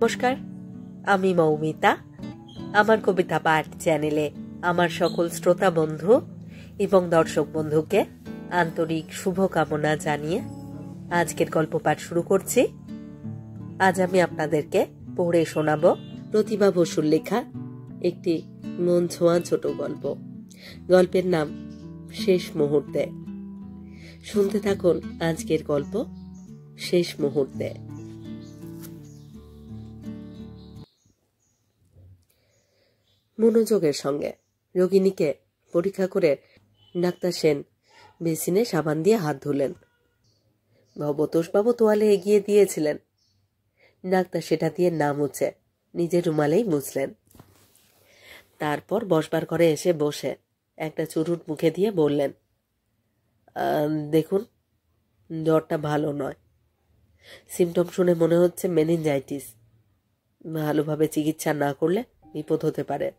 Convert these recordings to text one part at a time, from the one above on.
নমস্কার, আমি মৌমিতা। আমার কবিতা পাঠ চ্যানেলে আমার সকল শ্রোতা বন্ধু এবং দর্শক বন্ধুকে আন্তরিক শুভকামনা জানিয়ে আজকের গল্প পাঠ শুরু করছি। আজ আমি আপনাদেরকে পড়ে শোনাব প্রতিভা বসুর লেখা একটি মন ছোঁয়া ছোট গল্প। গল্পের নাম শেষ মুহূর্তে। শুনতে থাকুন আজকের গল্প শেষ মুহূর্তে। মনোযোগের সঙ্গে রোগিণীকে পরীক্ষা করে ডাক্তার সেন বেসিনে সাবান দিয়ে হাত ধুলেন। ভবতোষবাবু তোয়ালে এগিয়ে দিয়েছিলেন। ডাক্তার সেটা দিয়ে না মুছে নিজের রুমালেই মুছলেন। তারপর বসবার ঘরে এসে বসে একটা চুরুট মুখে দিয়ে বললেন, দেখুন, জ্বরটা ভালো নয়। সিমটম শুনে মনে হচ্ছে মেনিনজাইটিস। ভালোভাবে চিকিৎসা না করলে বিপদ হতে পারে।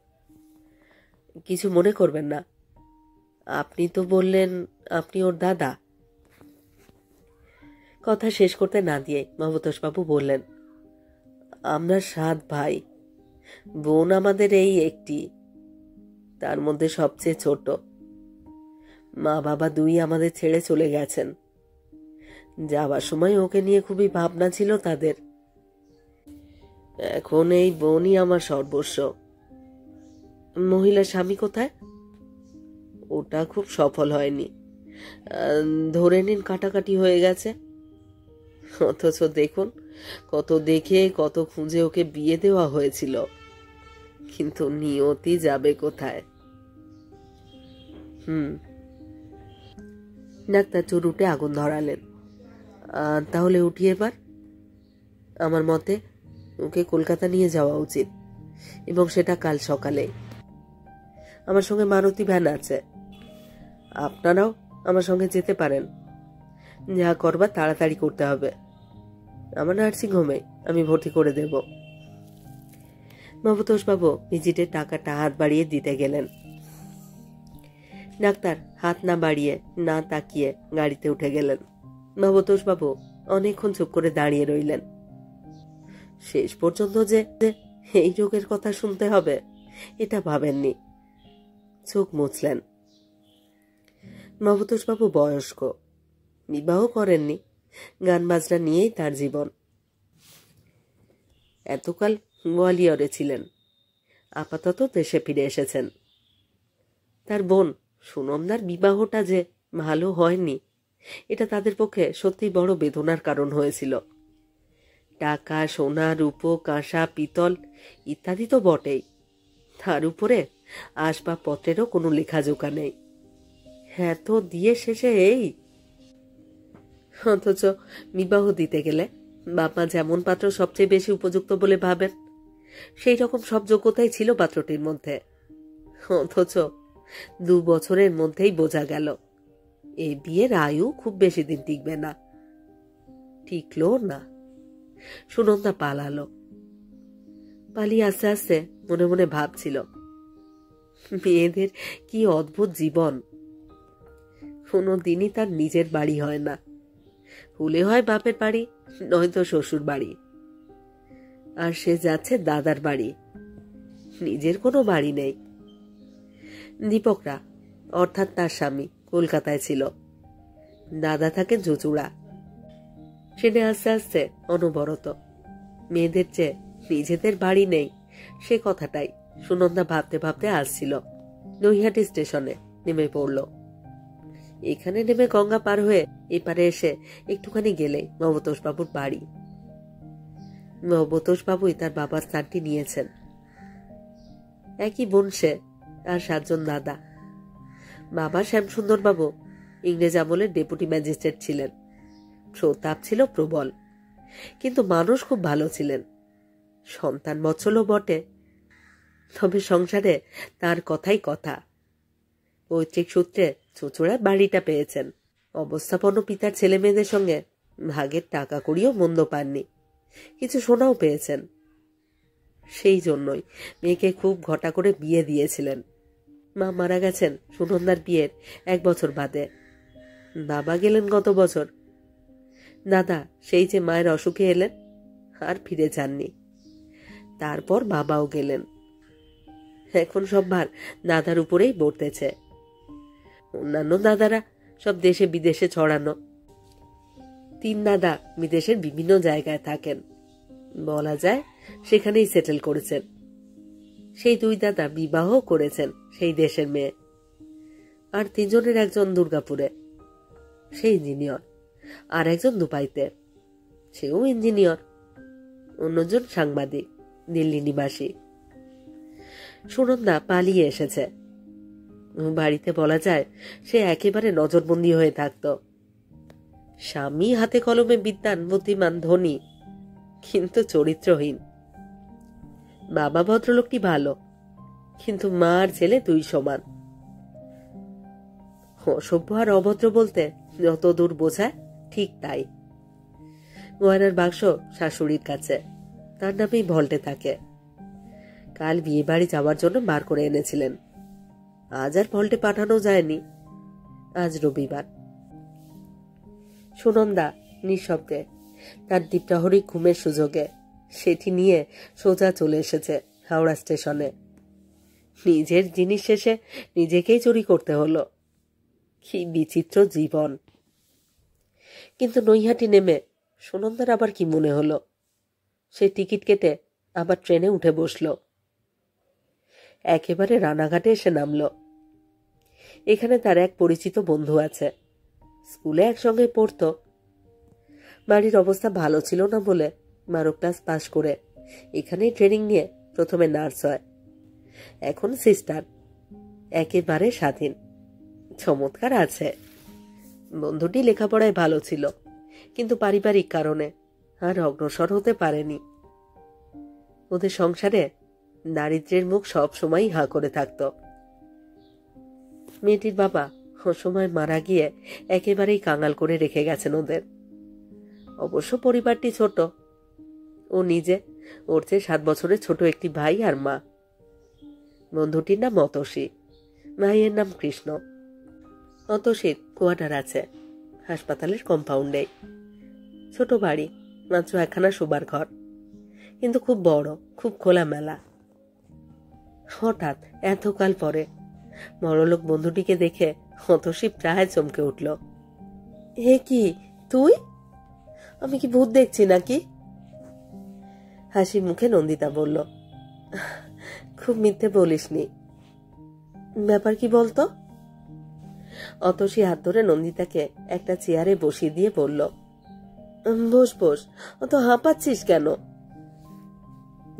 কিছু মনে করবেন না। আপনি তো বললেন আপনি ওর দাদা। কথা শেষ করতে না দিয়ে ভবতোষবাবু বললেন, আমরা 7 ভাই, বোন আমাদের এই একটি, তার মধ্যে সবচেয়ে ছোট। মা বাবা 2 আমাদের ছেড়ে চলে গেছেন। যাবার সময় ওকে নিয়ে খুবই ভাবনা ছিল তাদের। এখন এই বোনই আমার সর্বস্ব। মহিলা স্বামী কোথায়? ওটা খুব সফল হয়নি। ধরে নিন কাটাকাটি হয়ে গেছে। অথচ দেখুন, কত দেখে কত খুঁজে ওকে বিয়ে দেওয়া হয়েছিল, কিন্তু নিয়তি যাবে কোথায়? ডাক্তার চুরুটে আগুন ধরালেন। তাহলে উঠি এবার। আমার মতে ওকে কলকাতা নিয়ে যাওয়া উচিত, এবং সেটা কাল সকালে। আমার সঙ্গে মারুতি ভ্যান আছে, আপনারাও আমার সঙ্গে যেতে পারেন। যা করবার তাড়াতাড়ি করতে হবে। আমার নার্সিং হোমে আমি ভর্তি করে দেব। ভবতোষবাবু ভিজিটের টাকাটা হাত বাড়িয়ে দিতে গেলেন। ডাক্তার হাত না বাড়িয়ে না তাকিয়ে গাড়িতে উঠে গেলেন। ভবতোষবাবু অনেকক্ষণ চুপ করে দাঁড়িয়ে রইলেন। শেষ পর্যন্ত যে এই রোগের কথা শুনতে হবে এটা ভাবেননি। চোখ মুছলেন। ভবতোষবাবু বয়স্ক, বিবাহ করেননি, গান বাজনা নিয়েই তার জীবন। এতকাল গোয়ালিয়রে ছিলেন, আপাতত দেশে ফিরে এসেছেন। তার বোন সুনন্দার বিবাহটা যে ভালো হয়নি, এটা তাদের পক্ষে সত্যি বড় বেদনার কারণ হয়েছিল। টাকা, সোনা, রূপো, কাঁসা, পিতল ইত্যাদি তো বটেই, তার উপরে আসবাবপত্রেরও কোনো লেখাজোখা নেই। হ্যাঁ, তো দিয়ে শেষে এই। অথচ বিবাহ দিতে গেলে বাবা যেমন পাত্র সবচেয়ে বেশি উপযুক্ত বলে ভাবেন, সেই রকম সব যোগ্যতাই ছিল পাত্রটির মধ্যে। অথচ 2 বছরের মধ্যেই বোঝা গেল এই বিয়ের আয়ু খুব বেশি দিন টিকবে না। টিকলো না। সুনন্দা পালালো। পালিয়ে আস্তে আস্তে মনে মনে ভাবছিল, মেয়েদের কি অদ্ভুত জীবন। কোনোদিনই তার নিজের বাড়ি হয় না, হলে হয় বাপের বাড়ি, নয়তো শ্বশুর বাড়ি, আর সে যাচ্ছে দাদার বাড়ি। নিজের কোনো বাড়ি নেই। দীপকরা অর্থাৎ তার স্বামী কলকাতায় ছিল, দাদা থাকে জুচুড়া। সেটা আস্তে আস্তে অনবরত মেয়েদের চেয়ে নিজেদের বাড়ি নেই, সে কথাটাই সুনন্দা ভাবতে ভাবতে আসছিল। নৈহাটি স্টেশনে নেমে পড়ল। এখানে নেমে গঙ্গা পার হয়ে এপারে এসে একটুখানি গেলেই ভবতোষবাবুর বাড়ি। ভবতোষবাবুই তার বাবার স্থানটি নিয়েছেন। একই বোন সে, আর 7 জন দাদা। বাবা শ্যামসুন্দরবাবু ইংরেজ আমলের ডেপুটি ম্যাজিস্ট্রেট ছিলেন। প্রতাপ ছিল প্রবল, কিন্তু মানুষ খুব ভালো ছিলেন। সন্তান বৎসলও বটে, তবে সংসারে তার কথাই কথা। পৈতৃক সূত্রে চুচুড়ায় বাড়িটা পেয়েছেন। অবস্থাপন্ন পিতার ছেলে মেয়েদের সঙ্গে ভাগের টাকা কড়িও মন্দ পাননি, কিছু সোনাও পেয়েছেন। সেই জন্যই মেয়েকে খুব ঘটা করে বিয়ে দিয়েছিলেন। মা মারা গেছেন সুনন্দার বিয়ের 1 বছর বাদে। বাবা গেলেন গত বছর। দাদা সেই যে মায়ের অসুখে এলেন, আর ফিরে যাননি। তারপর বাবাও গেলেন। এখন সব ভার দাদার উপরেই বর্তেছে। অন্যান্য দাদারা সব দেশে বিদেশে ছড়ানো। 3 দাদা বিদেশের বিভিন্ন জায়গায় থাকেন, বলা যায় সেখানেই সেটেল করেছেন। সেই 2 দাদা বিবাহ করেছেন সেই দেশের মেয়ে। আর 3 জনের একজন দুর্গাপুরে, সে ইঞ্জিনিয়র, আর একজন দুবাইতে, সেও ইঞ্জিনিয়র। অন্যজন সাংবাদিক, দিল্লি নিবাসী। সুনন্দা পালিয়ে এসেছে। বাড়িতে বলা যায় সে একেবারে নজরবন্দি হয়ে থাকত। স্বামী হাতে কলমে বিদ্বান, বুদ্ধিমান, ধনী, কিন্তু চরিত্রহীন। বাবা ভদ্রলোকটি ভালো, কিন্তু মা আর ছেলে 2 সমান। অসভ্য আর অভদ্র বলতে যত দূর বোঝায় ঠিক তাই। গয়নার বাক্স শাশুড়ির কাছে, তার নামেই ভল্টে থাকে। কাল বিয়ে বাড়ি যাওয়ার জন্য বার করে এনেছিলেন। আজ আর ভল্টে পাঠানো যায়নি, আজ রবিবার। সুনন্দা নিঃশব্দে তার দ্বীপ্রহরী ঘুমের সুযোগে সেটি নিয়ে সোজা চলে এসেছে হাওড়া স্টেশনে। নিজের জিনিস শেষে নিজেকেই চুরি করতে হলো। কি বিচিত্র জীবন! কিন্তু নৈহাটি নেমে সুনন্দার আবার কি মনে হলো? সে টিকিট কেটে আবার ট্রেনে উঠে বসল। একেবারে রানাঘাটে এসে নামল। এখানে তার এক পরিচিত বন্ধু আছে, স্কুলে একসঙ্গে পড়ত। বাড়ির অবস্থা ভালো ছিল না বলে 12 ক্লাস পাশ করে এখানেই ট্রেনিং নিয়ে প্রথমে নার্স হয়, এখন সিস্টার। একেবারে স্বাধীন, চমৎকার আছে। বন্ধুটি লেখাপড়ায় ভালো ছিল, কিন্তু পারিবারিক কারণে আর অগ্রসর হতে পারেনি। ওদের সংসারে দারিদ্র্যের মুখ সব সময় হাঁ করে থাকত। মেয়েটির বাবা অসময় মারা গিয়ে একেবারেই কাঙাল করে রেখে গেছেন ওদের। অবশ্য পরিবারটি ছোট। ও নিজে, ওর চেয়ে 7 বছরের ছোট একটি ভাই আর মা। বন্ধুটির নাম অতসী, ভাইয়ের নাম কৃষ্ণ। অতসীর কোয়ার্টার আছে হাসপাতালের কম্পাউন্ডে। ছোট বাড়ি, মাত্র 1খানা শোবার ঘর, কিন্তু খুব বড়, খুব খোলামেলা। হঠাৎ এতকাল পরে বড়লোক বন্ধুটিকে দেখে অতসী প্রায় চমকে উঠল। হে কি তুই? আমি কি ভূত দেখছি নাকি? হাসি মুখে নন্দিতা বলল, খুব মিথ্যে বলিসনি। ব্যাপার কি বলতো? অতসী হাত ধরে নন্দিতাকে একটা চেয়ারে বসিয়ে দিয়ে বলল, বস বস, অত হাঁপাচ্ছিস কেন?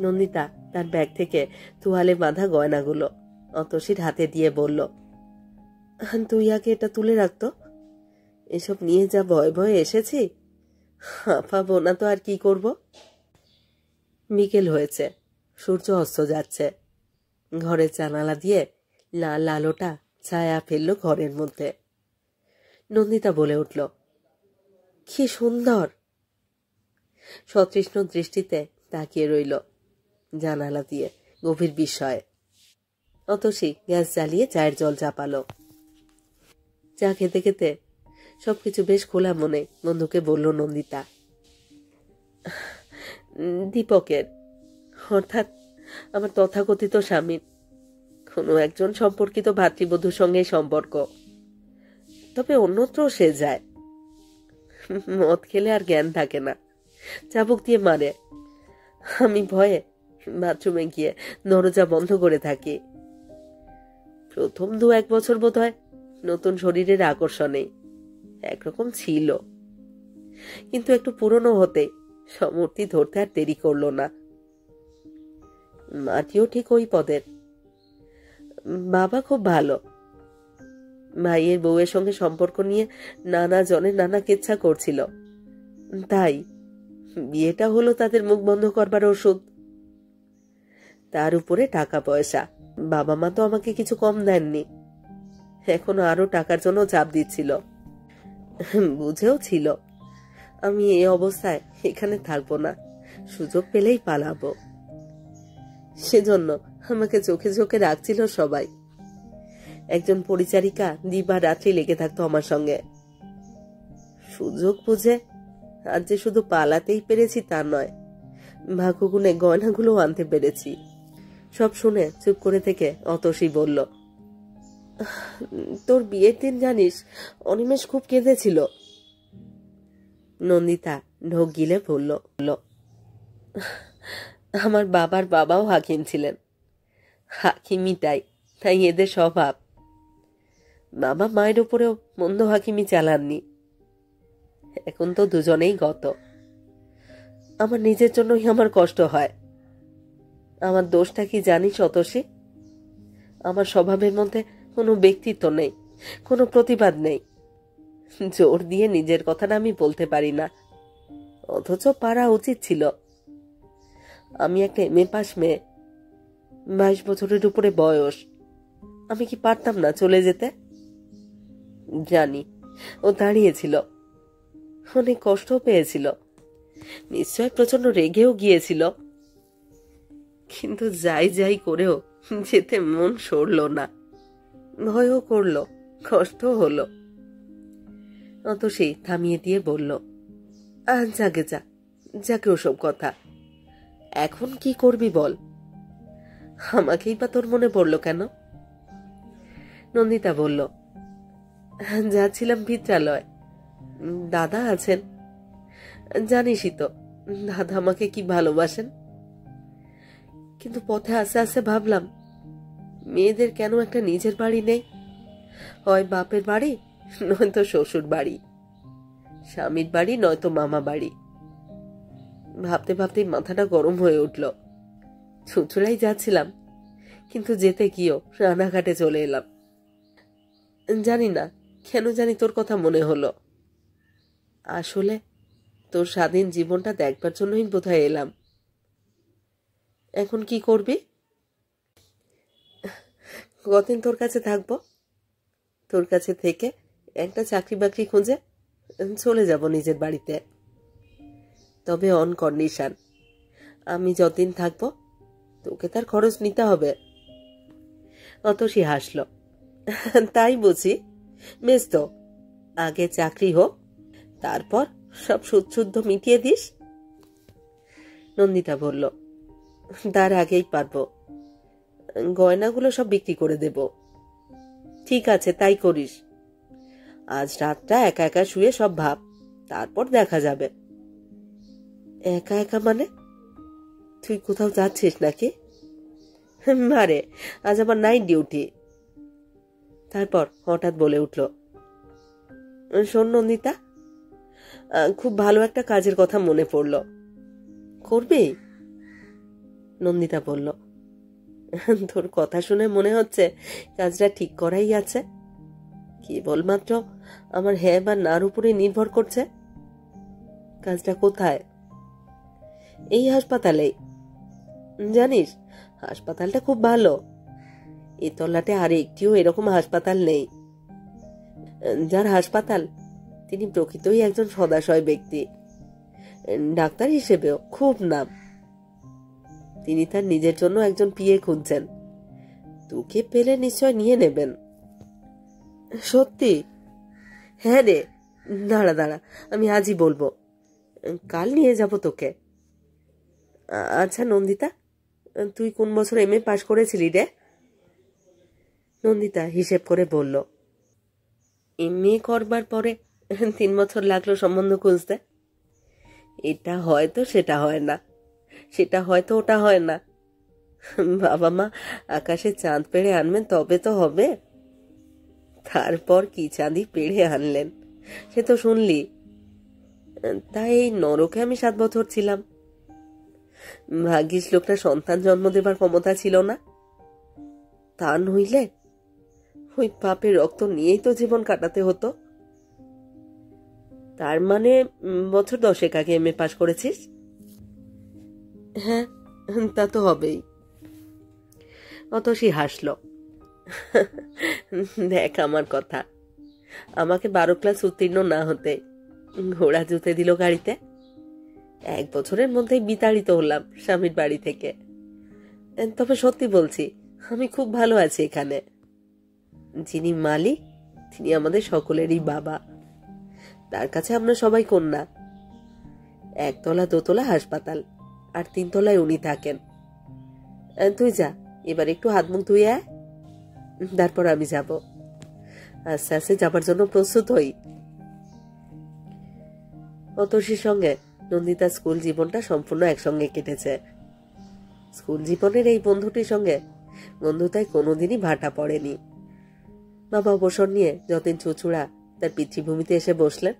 নন্দিতা তার ব্যাগ থেকে তোয়ালে বাঁধা গয়নাগুলো অতসীর হাতে দিয়ে বলল, তুই আগে এটা তুলে রাখতো। এসব নিয়ে যা ভয়ে ভয়ে এসেছি, হাঁপাবো না তো আর কি করব। বিকেল হয়েছে, সূর্য অস্ত যাচ্ছে। ঘরের জানালা দিয়ে লাল আলোটা ছায়া ফেলল ঘরের মধ্যে। নন্দিতা বলে উঠল, কি সুন্দর! সতৃষ্ণ দৃষ্টিতে তাকিয়ে রইল জানালা দিয়ে গভীর বিস্ময়ে। অতসী গ্যাস জ্বালিয়ে চায়ের জল চাপালো। চা খেতে খেতে সবকিছু বেশ খোলা মনে বন্ধুকে বলল নন্দিতা। দীপকের, অর্থাৎ আমার তথাকথিত স্বামীর কোনো একজন সম্পর্কিত ভাতৃবধূর সঙ্গে সম্পর্ক। তবে অন্যত্র সে যায়। মদ খেলে আর জ্ঞান থাকে না, চাবুক দিয়ে মারে। আমি ভয়ে বাথরুমে গিয়ে দরজা বন্ধ করে থাকি। প্রথম 2-1 বছর বোধ হয় নতুন শরীরের আকর্ষণে একরকম ছিল, কিন্তু একটু পুরনো হতে সমর্থি ধরতে আর দেরি করলো না। মাটিও ঠিক ওই পদের। বাবা খুব ভালো। ভাইয়ের বউয়ের সঙ্গে সম্পর্ক নিয়ে নানা জনে নানা কেচ্ছা করছিল, তাই বিয়েটা হলো তাদের মুখ বন্ধ করবার ওষুধ। তার উপরে টাকা পয়সা, বাবা মা তো আমাকে কিছু কম দেননি, এখনো আরো টাকার জন্য চাপ দিচ্ছিল। বুঝেও ছিল আমি এই অবস্থায় এখানে থাকবো না, সুযোগ পেলেই পালাবো। সেজন্য আমাকে চোখে চোখে রাখছিল সবাই। একজন পরিচারিকা দিবা রাত্রি লেগে থাকতো আমার সঙ্গে। সুযোগ বুঝে আজ যে শুধু পালাতেই পেরেছি তা নয়, ভাগ্যগুণে গয়নাগুলো আনতে পেরেছি। সব শুনে চুপ করে থেকে অতসী বলল, তোর বিয়ের দিন জানিস অনিমেষ খুব কেঁদেছিল। নন্দিতা ঢোক গিলে বলল, আমার বাবার বাবাও হাকিম ছিলেন। হাকিমি তাই এদের স্বভাব। বাবা মায়ের উপরেও মন্দ হাকিমি চালাননি। এখন তো দুজনেই গত। আমার নিজের জন্যই আমার কষ্ট হয়। আমার দোষটা কি জানিস অতসী? আমার স্বভাবের মধ্যে কোনো ব্যক্তিত্ব নেই, কোনো প্রতিবাদ নেই। জোর দিয়ে নিজের কথাটা আমি বলতে পারি না, অথচ পারা উচিত ছিল। আমি একটা এমএ পাস মেয়ে, 22 বছরের উপরে বয়স। আমি কি পারতাম না চলে যেতে? জানি ও দাঁড়িয়েছিল, অনেক কষ্ট পেয়েছিল, নিশ্চয় প্রচন্ড রেগেও গিয়েছিল, কিন্তু যাই করেও যেতে মন সরল না। ভয়ও করলো, কষ্ট হলো। অতসী থামিয়ে দিয়ে বলল, যাকে ওসব কথা। এখন কি করবি বল? আমাকেই বা তোর মনে পড়লো কেন? নন্দিতা বলল, যাচ্ছিলাম ভিত্রালয়, দাদা আছেন, জানিসই তো দাদা আমাকে কি ভালোবাসেন। কিন্তু পথে আস্তে আস্তে ভাবলাম, মেয়েদের কেন একটা নিজের বাড়ি নেই? হয় বাপের বাড়ি, নয়তো শ্বশুর বাড়ি, স্বামীর বাড়ি, নয়তো মামা বাড়ি। ভাবতে ভাবতেই মাথাটা গরম হয়ে উঠল। চুঁচুড়াই যাচ্ছিলাম, কিন্তু যেতে গিয়েও রানাঘাটে চলে এলাম। জানি না কেন জানি তোর কথা মনে হলো। আসলে তোর স্বাধীন জীবনটা দেখবার জন্যই বোধহয় এলাম। এখন কি করবি? কতদিন তোর কাছে থাকবো? তোর কাছে থেকে একটা চাকরি বাকরি খুঁজে চলে যাব নিজের বাড়িতে। তবে অন কন্ডিশন, আমি যতদিন থাকবো তোকে তার খরচ নিতে হবে। অতসী হাসল, তাই বুঝি? বেশ তো, আগে চাকরি হোক, তারপর সব সুদ শুদ্ধ মিটিয়ে দিস। নন্দিতা বলল, তার আগেই পারবো। গয়নাগুলো সব বিক্রি করে দেব। ঠিক আছে, তাই করিস। আজ রাতটা একা একা শুয়ে সব ভাব, তারপর দেখা যাবে। একা একা মানে? তুই কোথাও যাচ্ছিস নাকি? আরে আজ আমার নাইট ডিউটি। তারপর হঠাৎ বলে উঠল, শোন নন্দিতা, খুব ভালো একটা কাজের কথা মনে পড়ল। করবি? নন্দিতা বলল, তোর কথা শুনে মনে হচ্ছে কাজটা ঠিক করাই আছে। কেবলমাত্র আমার হ্যাঁ বা নার উপরে নির্ভর করছে। কাজটা কোথায়? এই হাসপাতালেই। জানিস, হাসপাতালটা খুব ভালো। এ তল্লাটে আর একটিও এরকম হাসপাতাল নেই। যার হাসপাতাল, তিনি প্রকৃতই একজন সদাশয় ব্যক্তি। ডাক্তার হিসেবেও খুব নাম। তিনি তার নিজের জন্য একজন পিএ খুঁজছেন। তোকে পেলে নিশ্চয় নিয়ে নেবেন। সত্যি? হ্যাঁ রে, দাঁড়া, আমি আজই বলবো। কাল নিয়ে যাব তোকে। আচ্ছা নন্দিতা, তুই কোন বছর এমএ পাশ করেছিলি রে? নন্দিতা হিসেব করে বলল, এমএ করবার পরে 3 বছর লাগলো সম্বন্ধ খুঁজতে। এটা হয়তো সেটা হয় না, সেটা হয়তো ওটা হয় না। বাবা মা আকাশে চাঁদ পেড়ে আনবেন তবে তো হবে। তারপর কি চাঁদি পেড়ে আনলেন সে তো শুনলি। তাই এই নরকে আমি 7 বছর ছিলাম। ভাগ্যিস লোকটা সন্তান জন্ম দেবার ক্ষমতা ছিল না। তা নইলে ওই পাপের রক্ত নিয়েই তো জীবন কাটাতে হতো। তার মানে বছর 10 আগে এমএ পাশ করেছিস? হ্যাঁ, তা তো হবেই। অতসী হাসল, দেখ আমার কথা, আমাকে 12 ক্লাস উত্তীর্ণ না হতে ঘোড়া জুতে দিল গাড়িতে। 1 বছরের মধ্যেই বিতাড়িত হলাম স্বামীর বাড়ি থেকে। তবে সত্যি বলছি, আমি খুব ভালো আছি এখানে। যিনি মালিক তিনি আমাদের সকলেরই বাবা। তার কাছে আমরা সবাই কন্যা। 1 তলা 2 তলা হাসপাতাল, আর 3 তলায় উনি থাকেন। তুই যা, এবার একটু হাত মুখ ধুয়ে আয়, তারপর আমি যাব। আস্তে আস্তে যাবার জন্য প্রস্তুত হই। অতসীর সঙ্গে নন্দিতার স্কুল জীবনটা সম্পূর্ণ একসঙ্গে কেটেছে। স্কুল জীবনের এই বন্ধুটির সঙ্গে বন্ধুতায় কোনোদিনই ভাটা পড়েনি। বাবা অবসর নিয়ে যতদিন চুচুড়া তার পিতৃভূমিতে এসে বসলেন,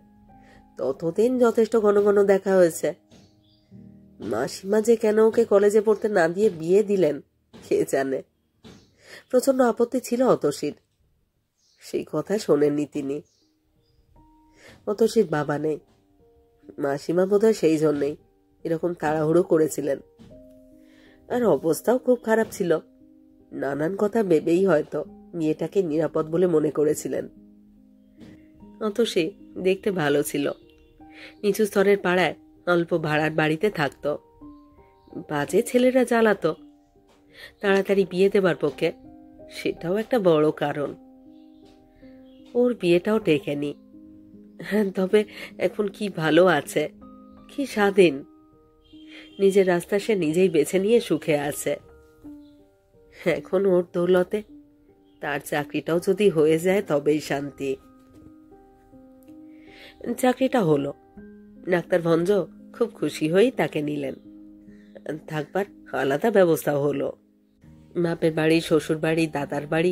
ততদিন যথেষ্ট ঘন ঘন দেখা হয়েছে। মাসিমা যে কেন ওকে কলেজে পড়তে না দিয়ে বিয়ে দিলেন কে জানে। প্রচন্ড আপত্তি ছিল অতসীর, সেই কথা শোনেননি তিনি। অতসীর বাবা নেই, মাসিমা বোধহয় সেই জন্যই এরকম তাড়াহুড়ো করেছিলেন। আর অবস্থাও খুব খারাপ ছিল, নানান কথা ভেবেই হয়তো মেয়েটাকে নিরাপদ বলে মনে করেছিলেন। অতসী দেখতে ভালো ছিল, নিচু স্তরের পাড়ায় অল্প ভাড়ার বাড়িতে থাকত। বাজে ছেলেরা জ্বালাতো, তাড়াতাড়ি বিয়ে দেবার পক্ষে সেটাও একটা বড় কারণ। ওর বিয়েটাও টেকেনি। তবে এখন কি ভালো আছে, কি স্বাধীন, নিজের রাস্তা সে নিজেই বেছে নিয়ে সুখে আছে। এখন ওর দৌলতে তার চাকরিটাও যদি হয়ে যায় তবেই শান্তি। চাকরিটা হলো, ডাক্তার ভঞ্জ খুব খুশি হয়েই তাকে নিলেন। থাকবার আলাদা ব্যবস্থা হলো। বাপের বাড়ি, শ্বশুর বাড়ি, দাদার বাড়ি,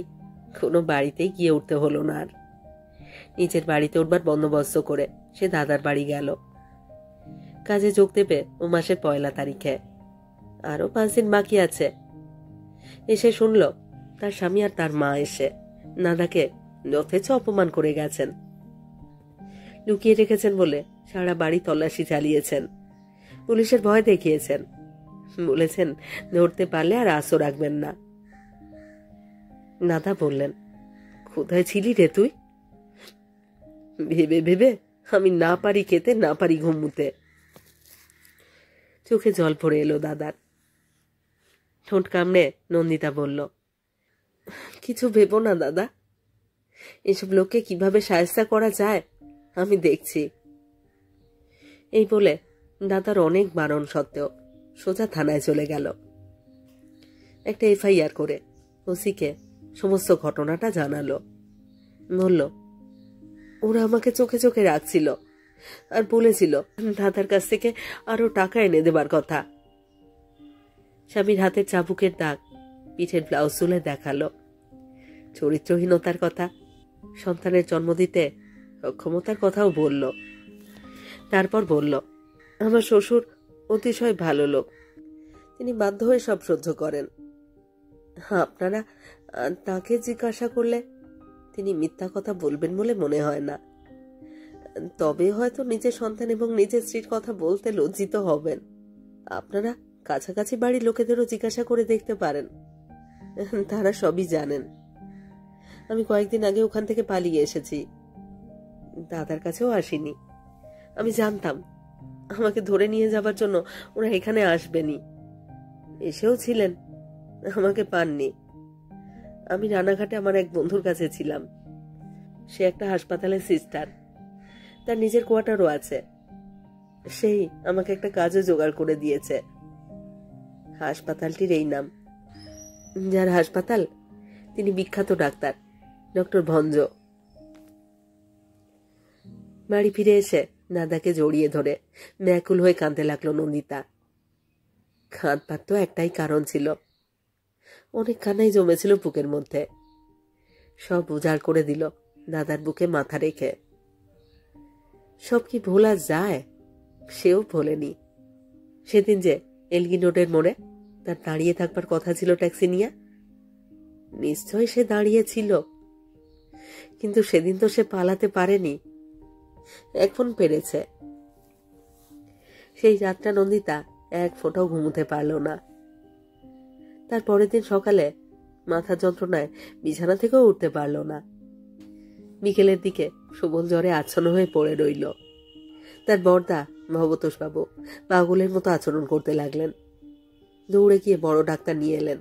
কোনো বাড়িতেই গিয়ে উঠতে হলো না আর। নিজের বাড়িতে উঠবার বন্দোবস্ত করে সে দাদার বাড়ি গেল। কাজে যোগ দেবে ও মাসের 1 তারিখে, আরো 5 দিন বাকি আছে। এসে শুনল তার স্বামী আর তার মা এসে দাদাকে যথেচ্ছ অপমান করে গেছেন। লুকিয়ে রেখেছেন বলে সারা বাড়ি তল্লাশি চালিয়েছেন, পুলিশের ভয় দেখিয়েছেন, বলেছেন ধরতে পারলে আর আশও রাখবেন না। দাদা বললেন, কোথায় ছিলি রে তুই? ভেবে ভেবে আমি না পারি খেতে, না পারি ঘুমুতে। চোখে জল পড়ে এলো দাদার। ঠোঁট কামড়ে নন্দিতা বলল, কিছু ভেবো না দাদা, এসব লোককে কিভাবে সাহায্য করা যায় আমি দেখছি। এই বলে দাদার অনেক বারণ সত্ত্বেও সোজা থানায় চলে গেল। একটা FIR করে ওসিকে সমস্ত ঘটনাটা জানালো। বলল, ওরা আমাকে চোখে চোখে রাখছিল আর বলেছিল দাদার কাছ থেকে আরো টাকা এনে দেবার কথা। স্বামীর হাতের চাবুকের দাগ পিঠের ব্লাউজ তুলে দেখালো, চরিত্রহীনতার কথা, সন্তানের জন্ম দিতে অক্ষমতার কথাও বলল। তারপর বলল, আমার শ্বশুর অতিশয় ভালো লোক, তিনি বাধ্য হয়ে সব সহ্য করেন। আপনারা তাকে জিজ্ঞাসা করলে তিনি মিথ্যা কথা বলবেন বলে মনে হয় না, তবে হয়তো নিজের সন্তান এবং নিজের স্ত্রীর কথা বলতে লজ্জিত হবেন। আপনারা কাছাকাছি বাড়ির লোকেদেরও জিজ্ঞাসা করে দেখতে পারেন, তারা সবই জানেন। আমি কয়েকদিন আগে ওখান থেকে পালিয়ে এসেছি, দাদার কাছেও আসিনি। আমি জানতাম আমাকে ধরে নিয়ে যাবার জন্য ওরা এখানে আসবেনি, এসেও ছিলেন, আমাকে পাননি। আমি রানাঘাটে আমার এক বন্ধুর কাছে ছিলাম, সে একটা হাসপাতালের সিস্টার, তার নিজের কোয়ার্টারও আছে। সেই আমাকে একটা কাজও জোগাড় করে দিয়েছে। হাসপাতালটির এই নাম, যার হাসপাতাল তিনি বিখ্যাত ডাক্তার, ডক্টর ভঞ্জ। বাড়ি ফিরে এসে দাদাকে জড়িয়ে ধরে ব্যাকুল হয়ে কাঁদতে লাগলো নন্দিতা। কাঁদবার তো একটাই কারণ ছিল, অনেক কান্নাই জমেছিল বুকের মধ্যে। সব উজাড় করে দিল দাদার বুকে মাথা রেখে। সব কি ভোলা যায়? সেও ভোলেনি। সেদিন যে এলগিন রোডের মোড়ে তার দাঁড়িয়ে থাকবার কথা ছিল ট্যাক্সি নিয়ে, নিশ্চয় সে দাঁড়িয়ে ছিল, কিন্তু সেদিন তো সে পালাতে পারেনি, এখন পেরেছে। সেই রাতটা নন্দিতা এক ফোঁটাও ঘুমোতে পারল না। তার পরের দিন সকালে মাথা যন্ত্রণায় বিছানা থেকেও উঠতে পারল না। বিকেলের দিকে সবল জ্বরে আচ্ছন্ন হয়ে পড়ে রইল। তার বড়দা ভবতোষ বাবু পাগলের মতো আচরণ করতে লাগলেন। দৌড়ে গিয়ে বড় ডাক্তার নিয়ে এলেন।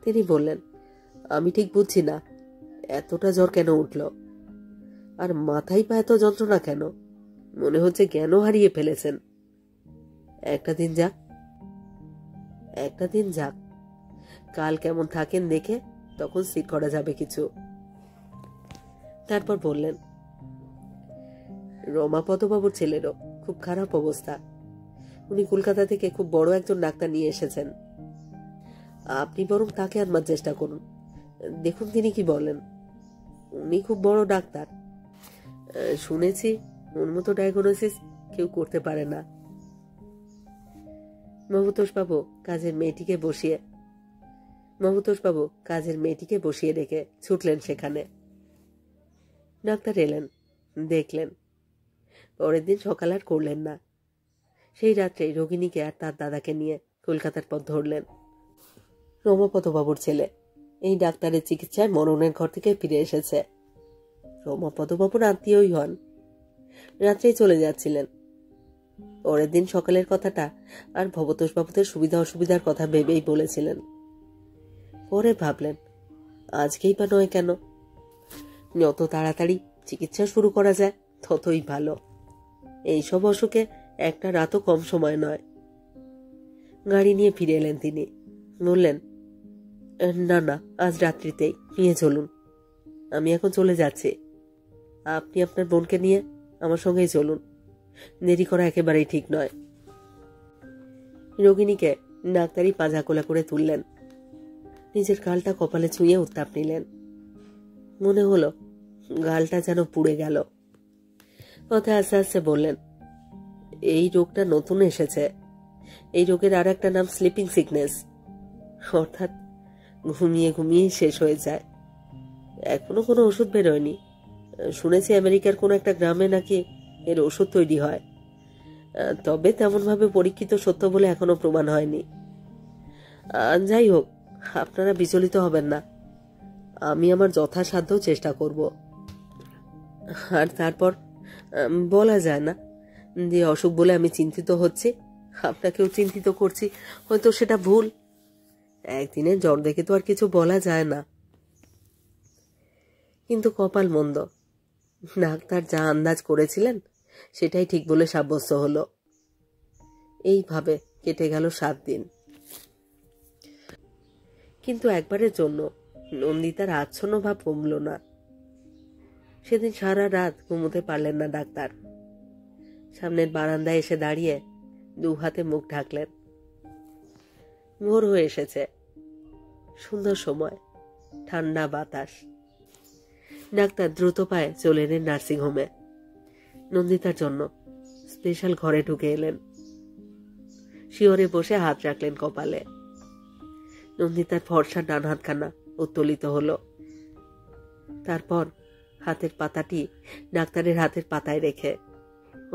তিনি বললেন, আমি ঠিক বুঝছি না এতটা জ্বর কেন উঠল, আর মাথায় পা এত যন্ত্রণা কেন? মনে হচ্ছে জ্ঞানও হারিয়ে ফেলেছেন। একটা দিন যাক, একটা দিন যাক, কাল কেমন থাকেন দেখে তখন স্থির করা যাবে কিছু। তারপর বললেন, রমাপদবাবুর ছেলেরও খুব খারাপ অবস্থা। উনি কলকাতা থেকে খুব বড় একজন ডাক্তার নিয়ে এসেছেন। আপনি বরং তাকে আনবার চেষ্টা করুন, দেখুন তিনি কি বলেন। উনি খুব বড় ডাক্তার। শুনেছি ওর মতো ডায়াগনোসিস কেউ করতে পারে না। মহতোষবাবু কাজের মেয়েটিকে বসিয়ে রেখে ছুটলেন সেখানে। ডাক্তার এলেন, দেখলেন। পরের দিন সকাল আর করলেন না। সেই রাত্রে রোগিণীকে আর তার দাদাকে নিয়ে কলকাতার পথ ধরলেন। রমাপদবাবুর ছেলে এই ডাক্তারের চিকিৎসায় মরণের ঘর থেকে ফিরে এসেছে। রমাপদবাবুর আত্মীয়ই হন। রাত্রেই চলে যাচ্ছিলেন। পরের দিন সকালের কথাটা আর ভবতোষবাবুদের সুবিধা অসুবিধার কথা ভেবেই বলেছিলেন। পরে ভাবলেন, আজকেই বা নয় কেন? যত তাড়াতাড়ি চিকিৎসা শুরু করা যায় ততই ভালো। এইসব অসুখে একটা রাতও কম সময় নয়। গাড়ি নিয়ে ফিরে এলেন তিনি। বললেন, না না, আজ রাত্রিতেই নিয়ে চলুন। আমি এখন চলে যাচ্ছি। আপনি আপনার বোনকে নিয়ে আমার সঙ্গেই চলুন। দেরি করা একেবারেই ঠিক নয়। রোগিণীকে ডাক্তারি পাঁজা কোলা করে তুললেন। নিজের গালটা কপালে ছুঁয়ে উত্তাপ নিলেন। মনে হলো গালটা যেন পুড়ে গেল। কথা আস্তে আস্তে বললেন, এই রোগটা নতুন এসেছে। এই রোগের আর একটা নাম স্লিপিং সিকনেস, অর্থাৎ ঘুমিয়ে ঘুমিয়ে শেষ হয়ে যায়। এখনো কোনো ওষুধ বেরোয়নি। শুনেছি আমেরিকার কোনো একটা গ্রামে নাকি এর ওষুধ তৈরি হয়, তবে তেমনভাবে পরীক্ষিত সত্য বলে এখনো প্রমাণ হয়নি। যাই হোক, আপনারা বিচলিত হবেন না। আমি আমার যথাসাধ্য চেষ্টা করব। আর তারপর বলা যায় না যে অসুখ বলে আমি চিন্তিত হচ্ছি, আপনাকেও চিন্তিত করছি, হয়তো সেটা ভুল। একদিনের জ্বর দেখে তো আর কিছু বলা যায় না। কিন্তু কপাল মন্দ, ডাক্তার যা আন্দাজ করেছিলেন সেটাই ঠিক বলে সাব্যস্ত হলো। এইভাবে কেটে গেল 7 দিন। কিন্তু একবারের জন্য নন্দিতার আচ্ছন্ন ভাব কমল না। সেদিন সারা রাত ঘুমোতে পারলেন না ডাক্তার। সামনের বারান্দায় এসে দাঁড়িয়ে 2 হাতে মুখ ঢাকলেন। ভোর হয়ে এসেছে। সুন্দর সময়, ঠান্ডা বাতাস। ডাক্তার দ্রুত পায়ে চলে এলেন নার্সিংহোমে। নন্দিতার জন্য স্পেশাল ঘরে ঢুকে এলেন। শিয়রে বসে হাত রাখলেন কপালে। নন্দিতার ফর্সা ডান হাতখানা উত্তোলিত হলো। তারপর হাতের পাতাটি ডাক্তারের হাতের পাতায় রেখে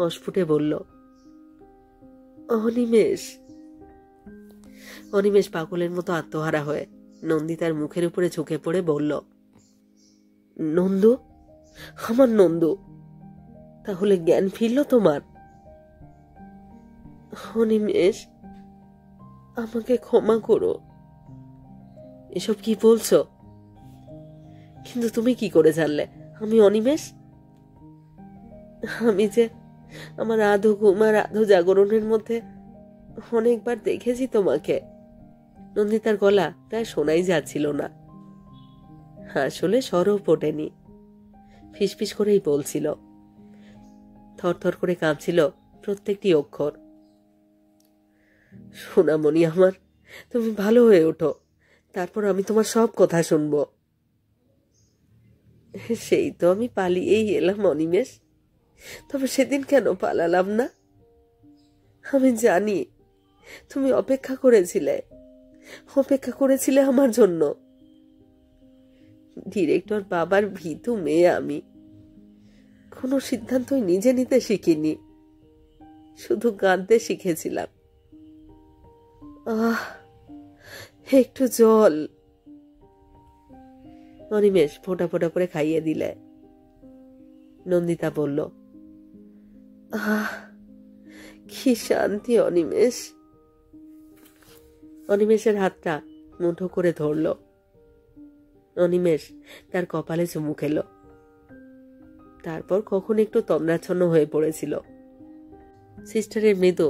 অস্ফুটে বলল, অনিমেষ। অনিমেষ পাগলের মতো আত্মহারা হয়ে নন্দিতার মুখের উপরে ঝুঁকে পড়ে বলল, নন্দু, আমার নন্দু, তাহলে জ্ঞান ফিরল তোমার? অনিমেষ, আমাকে ক্ষমা করো। এসব কি বলছো? কিন্তু তুমি কি করে জানলে আমি অনিমেষ? আমি যে আমার আধো ঘুম আর আধো জাগরণের মধ্যে অনেকবার দেখেছি তোমাকে। নন্দিতার গলা প্রায় শোনাই যাচ্ছিল না। আসলে স্বরও ফোটেনি, ফিসফিস করেই বলছিল। থরথর করে কাঁপছিল প্রত্যেকটি অক্ষর। সোনামণি আমার, তুমি ভালো হয়ে ওঠো, তারপর আমি তোমার সব কথা শুনব। সেই তো আমি পালিয়েই এলাম অনিমেষ। তবে সেদিন কেন পালালাম না? আমি জানি তুমি অপেক্ষা করেছিলে আমার জন্য। ডিরেক্টর বাবার ভীতু মেয়ে আমি। কোনো সিদ্ধান্তই নিজে নিতে শিখিনি, শুধু কাঁদতে শিখেছিলাম। একটু জল। অনিমেষ ফোঁটা ফোঁটা করে খাইয়ে দিলে। নন্দিতা বলল, কি শান্তি অনিমেষ। অনিমেষের হাতটা মুঠো করে ধরল। অনিমেষ তার কপালে চুমু খেল। তারপর কখন একটু তন্দ্রাচ্ছন্ন হয়ে পড়েছিল। সিস্টারের মৃদু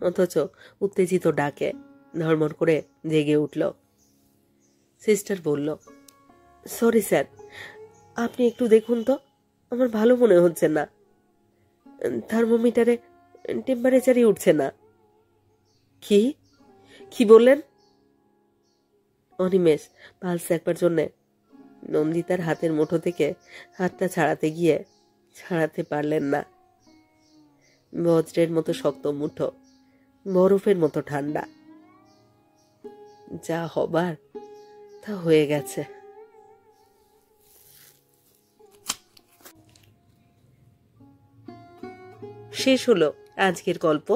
অথচ উত্তেজিত ডাকে ধর্মর করে জেগে উঠল। সিস্টার বলল, সরি স্যার, আপনি একটু দেখুন তো, আমার ভালো মনে হচ্ছে না, থার্মোমিটারে টেম্পারেচারই উঠছে না। কি কি বললেন? অনিমেষ পালস একবার জন্যে নন্দিতার হাতের মুঠো থেকে হাতটা ছাড়াতে গিয়ে ছাড়াতে পারলেন না। বজ্রের মতো শক্ত মুঠো, বরফের মতো ঠান্ডা। যা হবার তা হয়ে গেছে। শেষ হলো আজকের গল্প,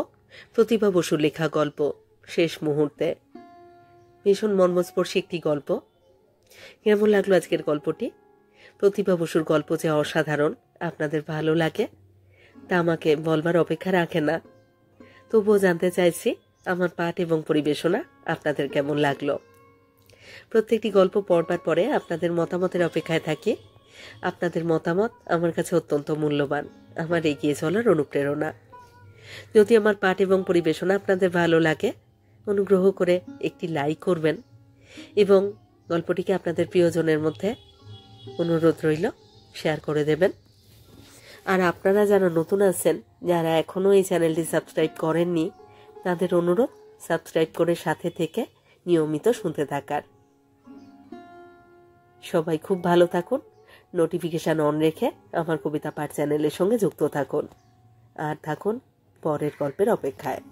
প্রতিভা বসুর লেখা গল্প শেষ মুহূর্তে। ভীষণ মর্মস্পর্শী একটি গল্প। কেমন লাগলো আজকের গল্পটি? প্রতিভা বসুর গল্প যে অসাধারণ আপনাদের ভালো লাগে তা আমাকে বলবার অপেক্ষা রাখে না। তবুও জানতে চাইছি আমার পাঠ এবং পরিবেশনা আপনাদের কেমন লাগলো। প্রত্যেকটি গল্প পড়বার পরে আপনাদের মতামতের অপেক্ষায় থাকি। আপনাদের মতামত আমার কাছে অত্যন্ত মূল্যবান, আমার এগিয়ে চলার অনুপ্রেরণা। যদি আমার পাঠ এবং পরিবেশনা আপনাদের ভালো লাগে, অনুগ্রহ করে একটি লাইক করবেন এবং গল্পটিকে আপনাদের প্রিয়জনের মধ্যে অনুরোধ রইল শেয়ার করে দেবেন। আর আপনারা যারা নতুন আছেন, যারা এখনও এই চ্যানেলটি সাবস্ক্রাইব করেননি, তাদের অনুরোধ সাবস্ক্রাইব করে সাথে থেকে নিয়মিত শুনতে থাকার। সবাই খুব ভালো থাকুন, নোটিফিকেশন অন রেখে আমার কবিতা পাঠ চ্যানেলের সঙ্গে যুক্ত থাকুন, আর থাকুন পরের গল্পের অপেক্ষায়।